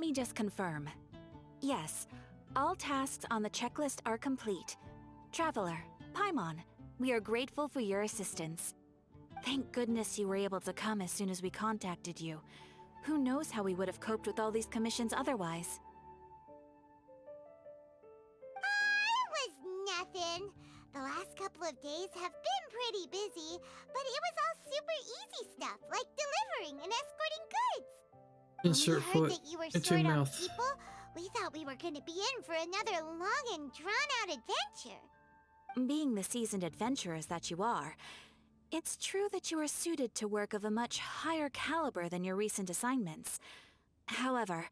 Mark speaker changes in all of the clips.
Speaker 1: me just confirm. Yes, all tasks on the checklist are complete. Traveler, Paimon, we are grateful for your assistance. Thank goodness you were able to come as soon as we contacted you. Who knows how we would have coped with all these commissions otherwise?
Speaker 2: It was nothing. The last couple of days have been pretty busy, but it was all super easy stuff, like delivering and escorting goods.
Speaker 3: Insert
Speaker 2: When we heard
Speaker 3: foot
Speaker 2: that you were
Speaker 3: into
Speaker 2: short on
Speaker 3: mouth.
Speaker 2: people, we thought we were going to be in for another long and drawn-out adventure.
Speaker 1: Being the seasoned adventurers that you are, it's true that you are suited to work of a much higher caliber than your recent assignments. However,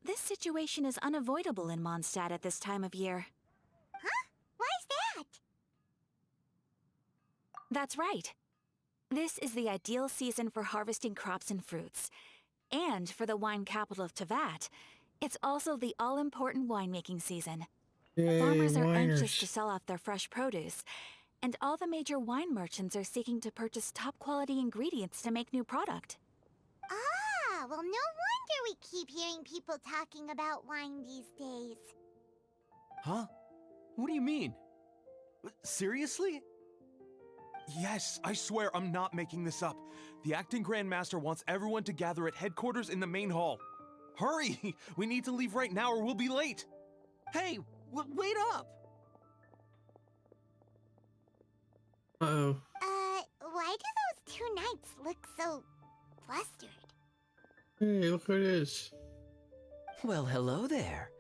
Speaker 1: this situation is unavoidable in Mondstadt at this time of year.
Speaker 2: Huh? Why's that?
Speaker 1: That's right. This is the ideal season for harvesting crops and fruits. And for the wine capital of Teyvat, it's also the all-important winemaking season.
Speaker 3: Yay,
Speaker 1: Farmers are
Speaker 3: winers.
Speaker 1: anxious to sell off their fresh produce, and all the major wine merchants are seeking to purchase top-quality ingredients to make new product.
Speaker 2: Ah, well, no wonder we keep hearing people talking about wine these days.
Speaker 4: Huh? What do you mean? Seriously? Yes, I swear I'm not making this up. The acting Grand Master wants everyone to gather at headquarters in the main hall. Hurry! We need to leave right now or we'll be late!
Speaker 5: Hey, wait up!
Speaker 3: Uh-oh.
Speaker 2: Why do those two knights look so flustered?
Speaker 3: Hey, look who it is.
Speaker 5: Well, hello there.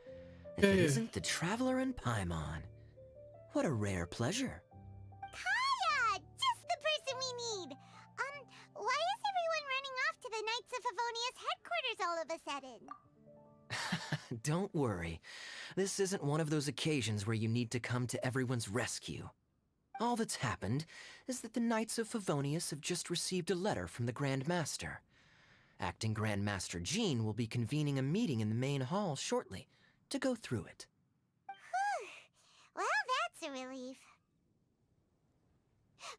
Speaker 5: If it
Speaker 3: Hey.
Speaker 5: isn't the Traveler and Paimon. What a rare pleasure.
Speaker 2: Kaya! Just the person we need! Why is everyone running off to the Knights of Favonius headquarters all of a sudden?
Speaker 5: Don't worry. This isn't one of those occasions where you need to come to everyone's rescue. All that's happened is that the Knights of Favonius have just received a letter from the Grand Master. Acting Grand Master Jean will be convening a meeting in the main hall shortly to go through it.
Speaker 2: Well, that's a relief.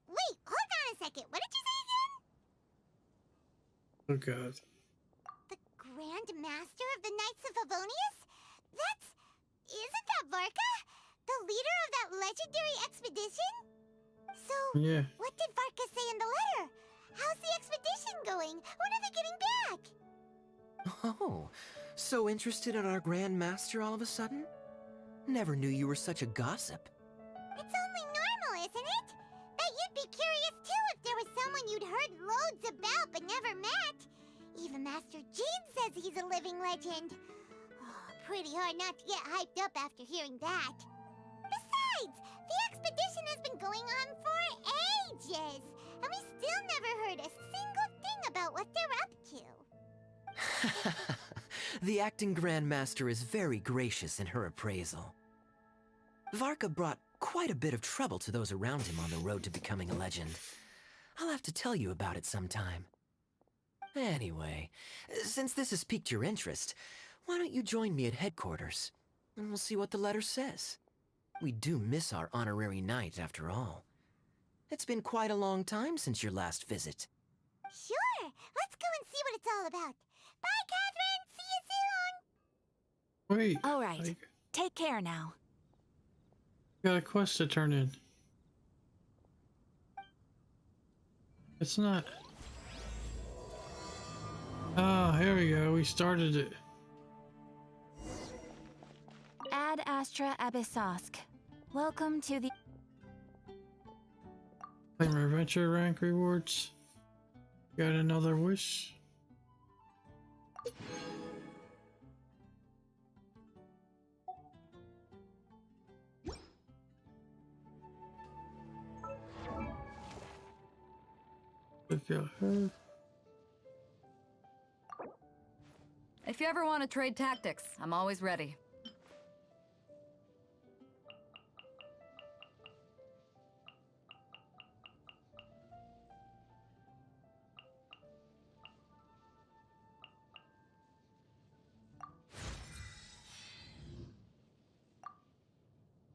Speaker 2: Wait, hold on a second. What did you say again?
Speaker 3: Oh god.
Speaker 2: The Grand Master of the Knights of Favonius? Isn't that Varka? The leader of that legendary expedition? So,
Speaker 3: Yeah.
Speaker 2: what did Varka say in the letter? How's the expedition going? When are they getting back?
Speaker 5: Oh, so interested in our Grand Master all of a sudden? Never knew you were such a gossip.
Speaker 2: It's only normal, isn't it? That you'd be curious too if there was someone you'd heard loads about but never met. Even Master Jean says he's a living legend. Oh, pretty hard not to get hyped up after hearing that. Besides, the expedition has been going on for ages, and we still never heard a single thing about what they're up to.
Speaker 5: The acting Grand Master is very gracious in her appraisal. Varka brought quite a bit of trouble to those around him on the road to becoming a legend. I'll have to tell you about it sometime. Anyway, since this has piqued your interest, why don't you join me at headquarters, and we'll see what the letter says. We do miss our honorary knight, after all. It's been quite a long time since your last visit.
Speaker 2: Sure, let's go and see what it's all about. Bye, Catherine! See you soon!
Speaker 3: Wait.
Speaker 1: All right.
Speaker 3: I
Speaker 1: Take care now.
Speaker 3: got a quest to turn in. It's not. Ah, here we go. We started it.
Speaker 1: Ad Astra Abyssosk. Welcome to the...
Speaker 3: Claim adventure rank rewards. Got another wish. If you heard.
Speaker 6: If you ever want to trade tactics, I'm always ready.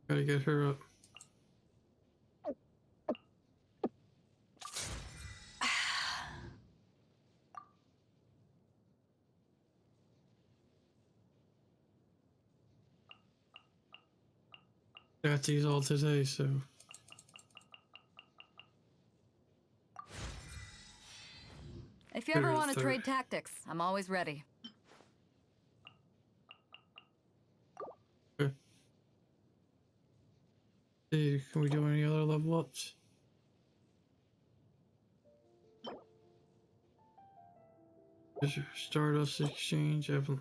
Speaker 3: Gotta get her up. Got these all today, so
Speaker 6: If you ever
Speaker 3: Good
Speaker 6: want to
Speaker 3: third.
Speaker 6: trade tactics, I'm always ready.
Speaker 3: okay. See, can we do any other level ups? Stardust Exchange. So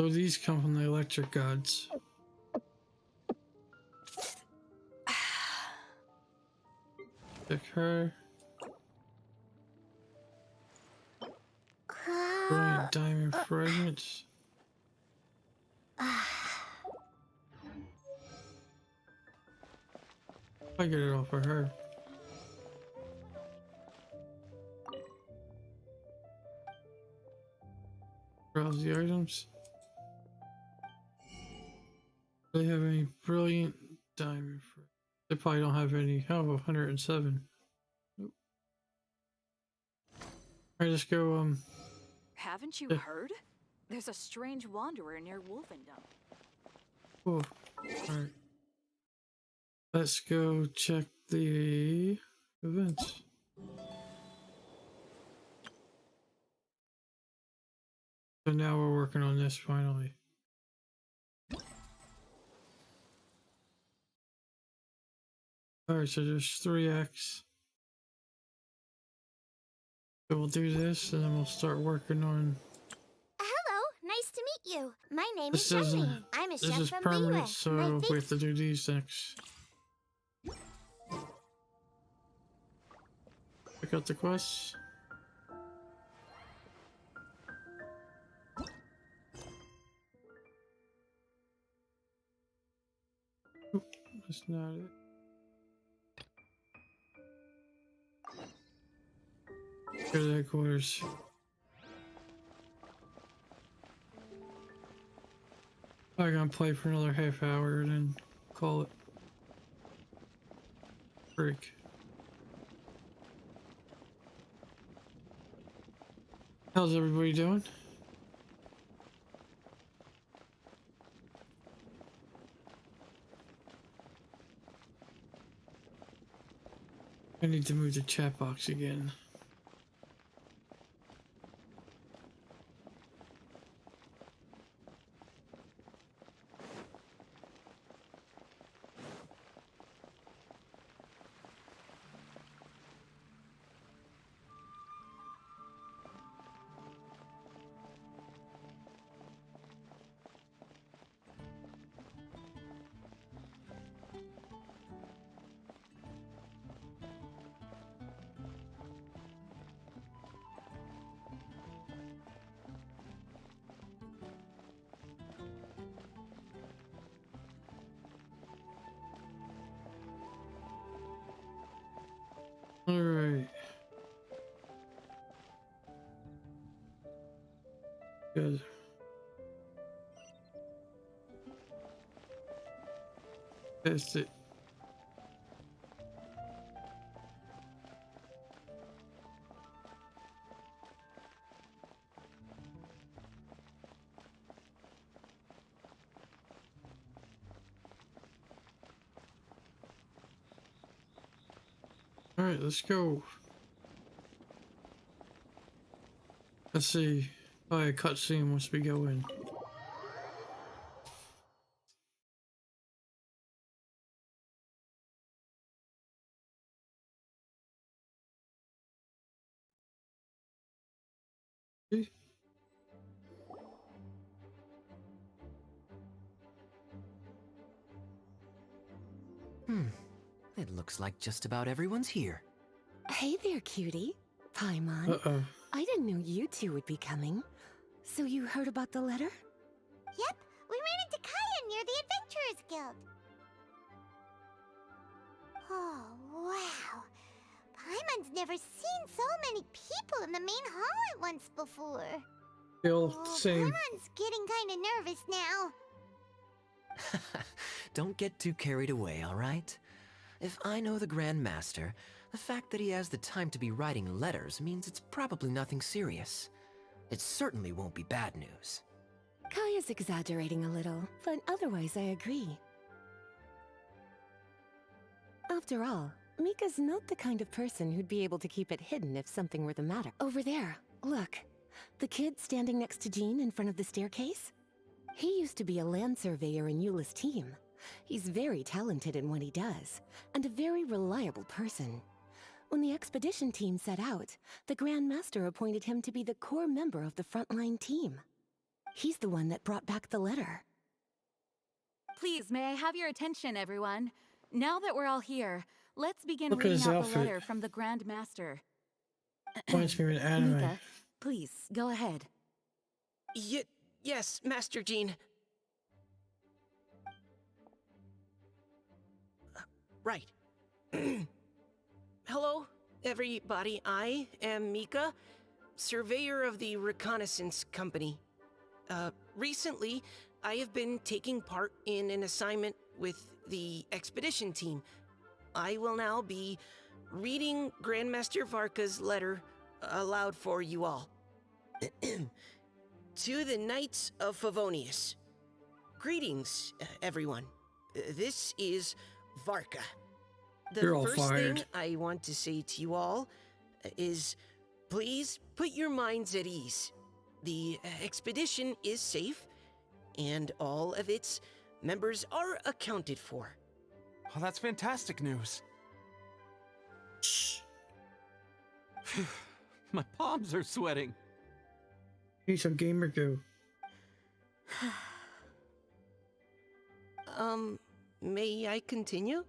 Speaker 3: these come from the electric gods. Check her. Brilliant diamond fragments. I get it off of her. Browse the items. Do they have any brilliant diamond fragments? They probably don't have any. Oh, 107. Nope. Alright, let's go,
Speaker 7: Haven't you
Speaker 3: Yeah.
Speaker 7: heard? There's a strange wanderer near Wolfendom.
Speaker 3: cool. Alright. Let's go check the events. So now we're working on this finally. Alright, so there's 3 acts. So we'll do this and then we'll start working on
Speaker 2: Hello, nice to meet you. My name
Speaker 3: this.
Speaker 2: is Charlene. I'm a
Speaker 3: This
Speaker 2: chef
Speaker 3: is
Speaker 2: from
Speaker 3: permanent,
Speaker 2: the US.
Speaker 3: so
Speaker 2: and I
Speaker 3: we
Speaker 2: think
Speaker 3: have to do these next. Check out the quests. Oop, that's not it. Go to the headquarters. I'm gonna play for another half hour and then call it. Break. How's everybody doing? I need to move the chat box again. Alright. Good. That's it. Alright, let's go. Let's see. Alright, cutscene once we go in. See?
Speaker 5: It looks like just about everyone's here.
Speaker 8: Hey there, cutie. Paimon.
Speaker 3: Uh-oh.
Speaker 8: I didn't know you two would be coming. So you heard about the letter?
Speaker 2: Yep, we ran into Kaya near the Adventurers Guild. Oh, wow. Paimon's never seen so many people in the main hall at once before.
Speaker 3: Still
Speaker 2: Oh,
Speaker 3: same.
Speaker 2: Paimon's getting kind of nervous now.
Speaker 5: Don't get too carried away, all right? If I know the Grand Master, the fact that he has the time to be writing letters means it's probably nothing serious. It certainly won't be bad news.
Speaker 8: Kaya's exaggerating a little, but otherwise I agree. After all, Mika's not the kind of person who'd be able to keep it hidden if something were the matter. Over there, look. The kid standing next to Jean in front of the staircase? He used to be a land surveyor in Eula's team. He's very talented in what he does, and a very reliable person. When the expedition team set out, the Grand Master appointed him to be the core member of the frontline team. He's the one that brought back the letter.
Speaker 1: Please, may I have your attention, everyone? Now that we're all here, let's begin
Speaker 3: Look at
Speaker 1: reading
Speaker 3: his
Speaker 1: out
Speaker 3: outfit.
Speaker 1: the letter from the Grand Master.
Speaker 3: Reminds me of an anime.
Speaker 1: Mika, please, go ahead.
Speaker 5: Yes, Master Jean. Right. Hello, everybody. I am Mika, surveyor of the Reconnaissance Company. Recently, I have been taking part in an assignment with the expedition team. I will now be reading Grandmaster Varka's letter aloud for you all. To the Knights of Favonius. Greetings, everyone. This is Varka. The
Speaker 3: You're all
Speaker 5: first
Speaker 3: fired.
Speaker 5: thing I want to say to you all is please put your minds at ease. The expedition is safe, and all of its members are accounted for.
Speaker 4: Oh, that's fantastic news.
Speaker 3: Shh.
Speaker 4: My palms are sweating.
Speaker 3: Piece of gamer goo.
Speaker 5: May I continue?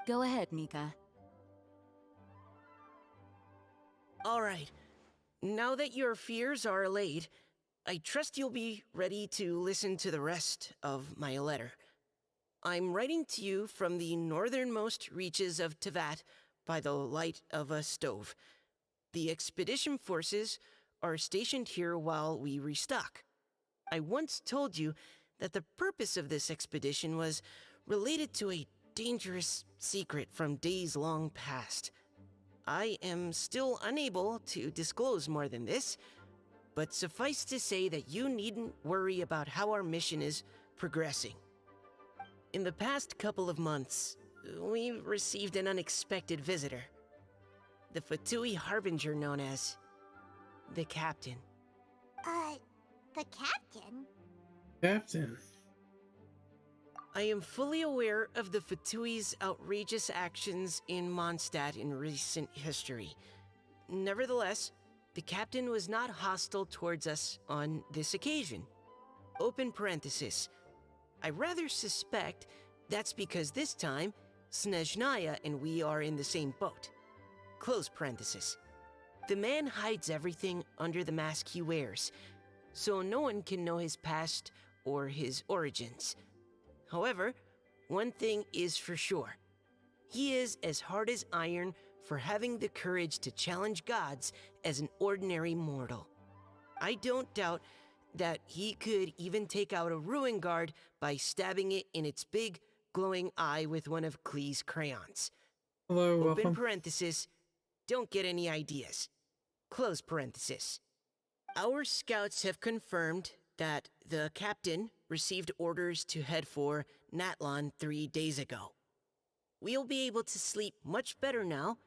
Speaker 1: Go ahead, Mika.
Speaker 5: All right. Now that your fears are allayed, I trust you'll be ready to listen to the rest of my letter. I'm writing to you from the northernmost reaches of Tevat by the light of a stove. The expedition forces are stationed here while we restock. I once told you that the purpose of this expedition was related to a dangerous secret from days long past. I am still unable to disclose more than this, but suffice to say that you needn't worry about how our mission is progressing. In the past couple of months, we received an unexpected visitor. The Fatui Harbinger known as the Captain.
Speaker 2: The captain?
Speaker 3: Captain.
Speaker 5: I am fully aware of the Fatui's outrageous actions in Mondstadt in recent history. Nevertheless, the Captain was not hostile towards us on this occasion. Open parenthesis. I rather suspect that's because this time, Snezhnaya and we are in the same boat. Close parenthesis. The man hides everything under the mask he wears, so no one can know his past or his origins. However, one thing is for sure. He is as hard as iron for having the courage to challenge gods as an ordinary mortal. I don't doubt that he could even take out a ruin guard by stabbing it in its big, glowing eye with one of Klee's crayons.
Speaker 3: Hello,
Speaker 5: Open
Speaker 3: welcome.
Speaker 5: parenthesis, don't get any ideas. Close parenthesis. Our scouts have confirmed that the captain received orders to head for Natlon 3 days ago. We'll be able to sleep much better now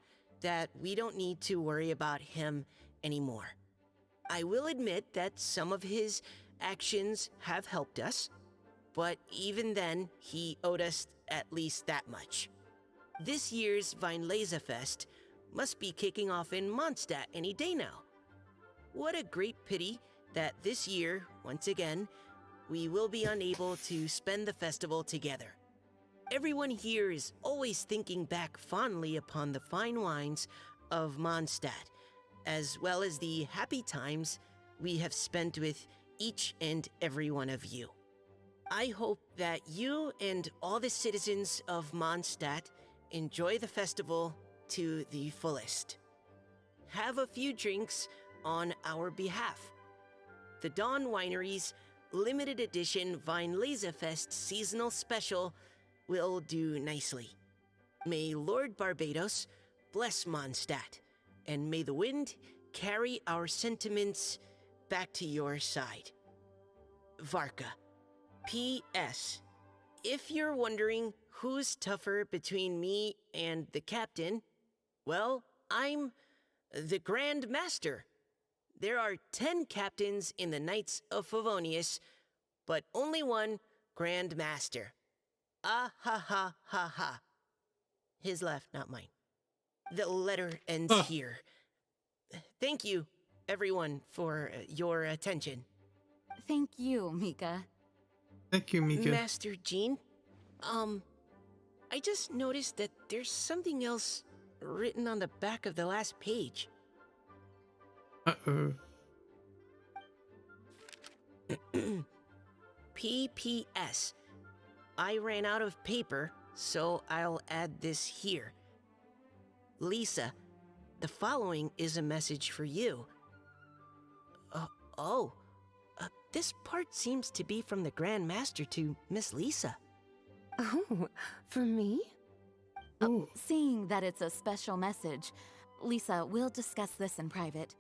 Speaker 5: that we don't need to worry about him anymore. I will admit that some of his actions have helped us, but even then, he owed us at least that much. This year's Weinlesefest must be kicking off in Mondstadt any day now. What a great pity that this year, once again, we will be unable to spend the festival together. Everyone here is always thinking back fondly upon the fine wines of Mondstadt, as well as the happy times we have spent with each and every one of you. I hope that you and all the citizens of Mondstadt enjoy the festival to the fullest. Have a few drinks on our behalf. The Dawn Winery's limited edition Weinlesefest seasonal special will do nicely. May Lord Barbados bless Mondstadt, and may the wind carry our sentiments
Speaker 9: back to your side. Varka. P.S. If you're wondering who's tougher between me and the captain, well, I'm the Grand Master. There are 10 captains in the Knights of Favonius, but only one Grand Master. Ah ha ha ha ha. His laugh, not mine. The letter ends here. Thank you, everyone, for your attention.
Speaker 6: Thank you, Mika.
Speaker 3: Thank you, Mika.
Speaker 9: Master Jean, I just noticed that there's something else written on the back of the last page.
Speaker 3: Uh-oh.
Speaker 9: P.P.S. I ran out of paper, so I'll add this here. Lisa, the following is a message for you. This part seems to be from the Grand Master to Miss Lisa.
Speaker 8: Oh, for me?
Speaker 6: Seeing that it's a special message, Lisa, we'll discuss this in private.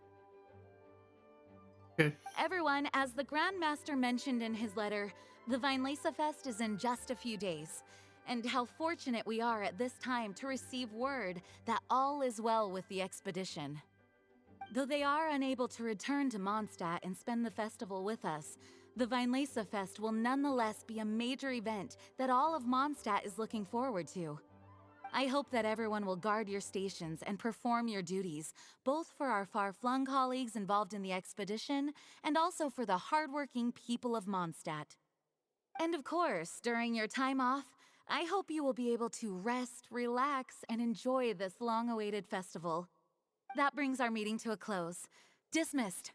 Speaker 3: Okay.
Speaker 6: Everyone, as the Grand Master mentioned in his letter, the Vinelesa Fest is in just a few days. And how fortunate we are at this time to receive word that all is well with the expedition. Though they are unable to return to Mondstadt and spend the festival with us, the Vinelesa Fest will nonetheless be a major event that all of Mondstadt is looking forward to. I hope that everyone will guard your stations and perform your duties, both for our far-flung colleagues involved in the expedition and also for the hardworking people of Mondstadt. And of course, during your time off, I hope you will be able to rest, relax, and enjoy this long-awaited festival. That brings our meeting to a close. Dismissed.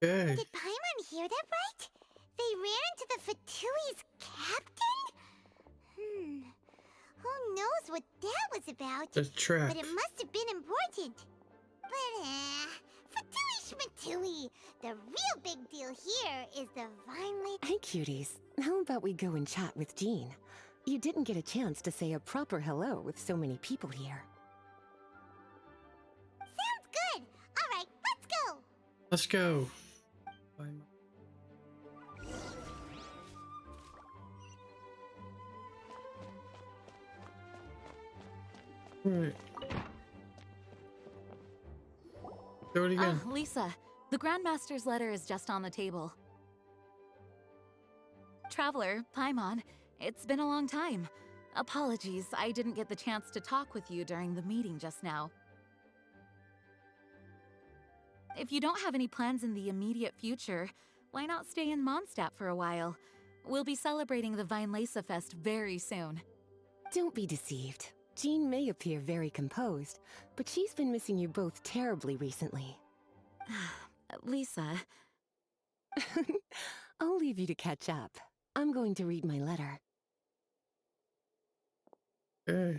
Speaker 3: Okay.
Speaker 2: Did Paimon hear that right? They ran into the Fatui's captain? Who knows what that was about?
Speaker 3: The trap.
Speaker 2: But it must have been important. But, Fatui Schmatui! The real big deal here is the Vineless...
Speaker 8: Hey, cuties. How about we go and chat with Jean? You didn't get a chance to say a proper hello with so many people here.
Speaker 2: Sounds good! Alright, let's go!
Speaker 3: Let's go. Right. Do it again.
Speaker 6: Lisa, the Grandmaster's letter is just on the table. Traveler, Paimon, it's been a long time. Apologies, I didn't get the chance to talk with you during the meeting just now. If you don't have any plans in the immediate future, why not stay in Mondstadt for a while? We'll be celebrating the Vinelesa Fest very soon.
Speaker 8: Don't be deceived. Jean may appear very composed, but she's been missing you both terribly recently.
Speaker 6: Lisa...
Speaker 8: I'll leave you to catch up. I'm going to read my letter.
Speaker 3: Okay.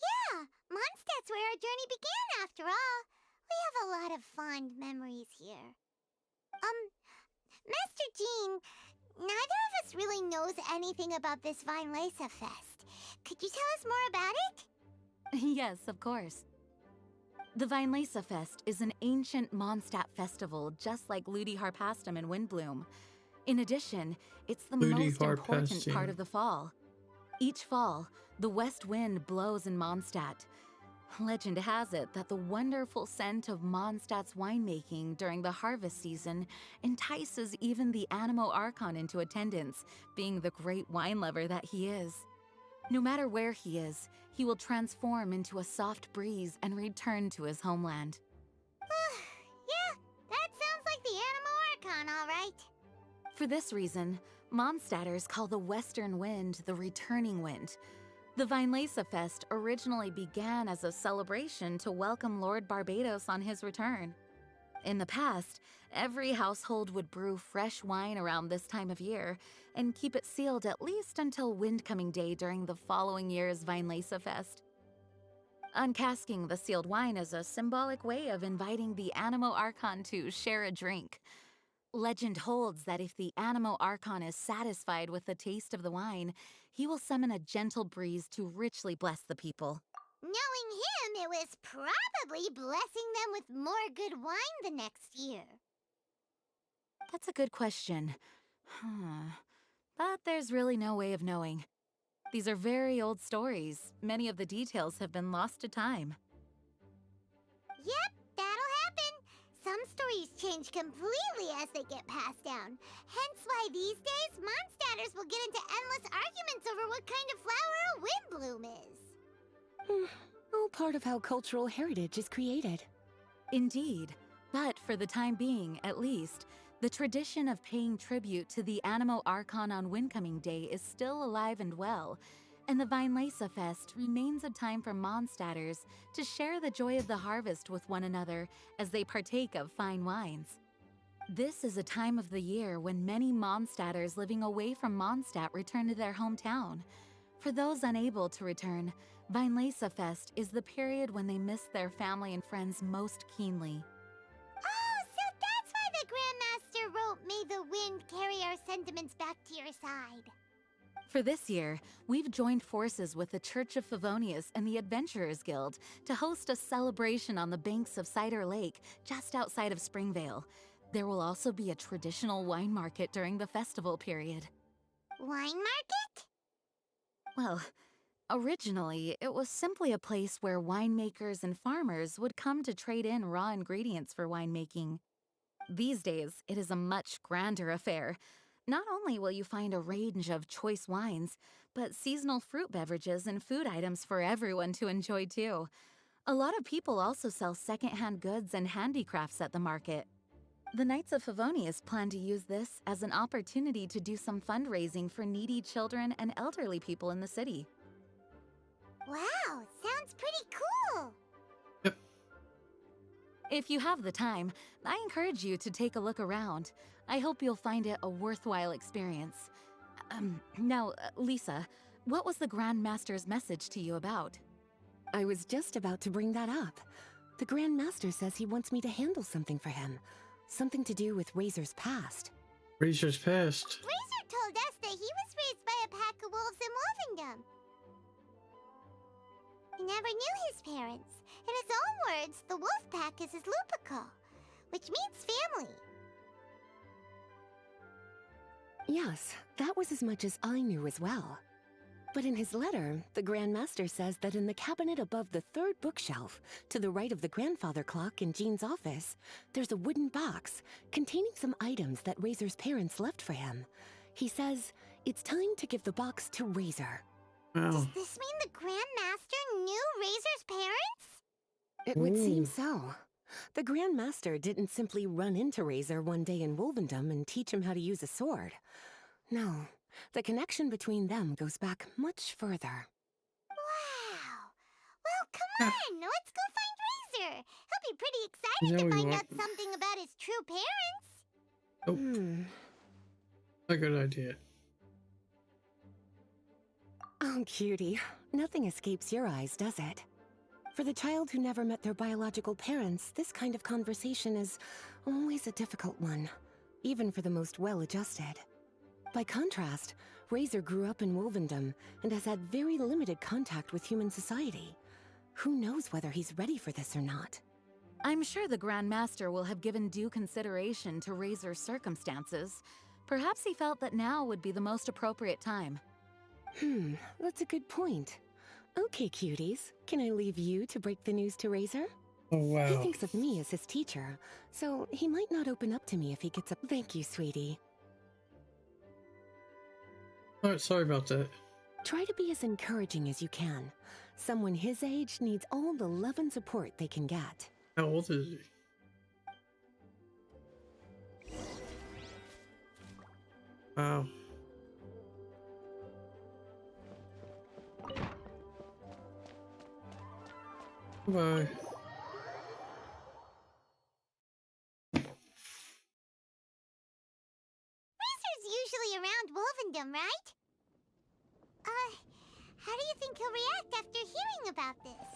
Speaker 2: Yeah, Mondstadt's where our journey began after all. We have a lot of fond memories here. Master Jean, neither of us really knows anything about this Vinelesa Fest. Could you tell us more about it?
Speaker 6: Yes, of course. The Vinelesa Fest is an ancient Mondstadt festival just like Ludi Harpastum and Windbloom. In addition, it's the most important part of the fall. Each fall, the west wind blows in Mondstadt. Legend has it that the wonderful scent of Mondstadt's winemaking during the harvest season entices even the Animo Archon into attendance, being the great wine lover that he is. No matter where he is, he will transform into a soft breeze and return to his homeland.
Speaker 2: Yeah, that sounds like the Animo Archon, all right.
Speaker 6: For this reason, Mondstadters call the western wind the returning wind. The Vinelesa Fest originally began as a celebration to welcome Lord Barbados on his return. In the past, every household would brew fresh wine around this time of year and keep it sealed at least until Windcoming Day during the following year's Vinelesa Fest. Uncasking the sealed wine is a symbolic way of inviting the Animo Archon to share a drink. Legend holds that if the Animo Archon is satisfied with the taste of the wine, he will summon a gentle breeze to richly bless the people.
Speaker 2: Knowing him, it was probably blessing them with more good wine the next year.
Speaker 6: That's a good question. But there's really no way of knowing. These are very old stories. Many of the details have been lost to time.
Speaker 2: Yep, that'll happen. Some stories change completely as they get passed down. Hence why these days, Mondstadters will get into endless arguments over what kind of flower a windbloom is.
Speaker 8: All part of how cultural heritage is created.
Speaker 6: Indeed. But for the time being, at least, the tradition of paying tribute to the Animo Archon on Windcoming Day is still alive and well, and the Weinlese Fest remains a time for Mondstadters to share the joy of the harvest with one another as they partake of fine wines. This is a time of the year when many Mondstadters living away from Mondstadt return to their hometown. For those unable to return, Weinlese Fest is the period when they miss their family and friends most keenly.
Speaker 2: Oh, so that's why the Grandmaster wrote, "May the wind carry our sentiments back to your side."
Speaker 6: For this year, we've joined forces with the Church of Favonius and the Adventurers Guild to host a celebration on the banks of Cider Lake, just outside of Springvale. There will also be a traditional wine market during the festival period.
Speaker 2: Wine market?
Speaker 6: Well, originally, it was simply a place where winemakers and farmers would come to trade in raw ingredients for winemaking. These days, it is a much grander affair. Not only will you find a range of choice wines, but seasonal fruit beverages and food items for everyone to enjoy too. A lot of people also sell secondhand goods and handicrafts at the market. The Knights of Favonius plan to use this as an opportunity to do some fundraising for needy children and elderly people in the city.
Speaker 2: Wow, sounds pretty cool.
Speaker 6: If you have the time, I encourage you to take a look around. I hope you'll find it a worthwhile experience. Now, Lisa, what was the Grand Master's message to you about?
Speaker 8: I was just about to bring that up. The Grand Master says he wants me to handle something for him. Something to do with Razor's past.
Speaker 3: Razor's past.
Speaker 2: Razor told us that he was raised by a pack of wolves in Wolvendom. He never knew his parents. In his own words, the wolf pack is his lupical, which means family.
Speaker 8: Yes, that was as much as I knew as well. But in his letter, the Grand Master says that in the cabinet above the third bookshelf, to the right of the grandfather clock in Jean's office, there's a wooden box containing some items that Razor's parents left for him. He says it's time to give the box to Razor.
Speaker 3: Wow.
Speaker 2: Does this mean the Grand Master knew Razor's parents?
Speaker 8: It would seem so. The Grand Master didn't simply run into Razor one day in Wolvendom and teach him how to use a sword. No, the connection between them goes back much further.
Speaker 2: Wow. Well, come on, let's go find Razor. He'll be pretty excited
Speaker 3: No,
Speaker 2: to
Speaker 3: he
Speaker 2: find
Speaker 3: won't.
Speaker 2: out something about his true parents.
Speaker 3: A good idea.
Speaker 8: Oh, cutie. Nothing escapes your eyes, does it? For the child who never met their biological parents, this kind of conversation is always a difficult one, even for the most well-adjusted. By contrast, Razor grew up in Wolvendom and has had very limited contact with human society. Who knows whether he's ready for this or not?
Speaker 6: I'm sure the Grand Master will have given due consideration to Razor's circumstances. Perhaps he felt that now would be the most appropriate time.
Speaker 8: That's a good point. Okay, cuties, can I leave you to break the news to Razor?
Speaker 3: Oh, wow.
Speaker 8: He thinks of me as his teacher, so he might not open up to me if he gets up. Thank you, sweetie.
Speaker 3: Alright, sorry about that.
Speaker 8: Try to be as encouraging as you can. Someone his age needs all the love and support they can get.
Speaker 3: How old is he? Wow. Bye.
Speaker 2: Razor's usually around Wolvendom, right? How do you think he'll react after hearing about this?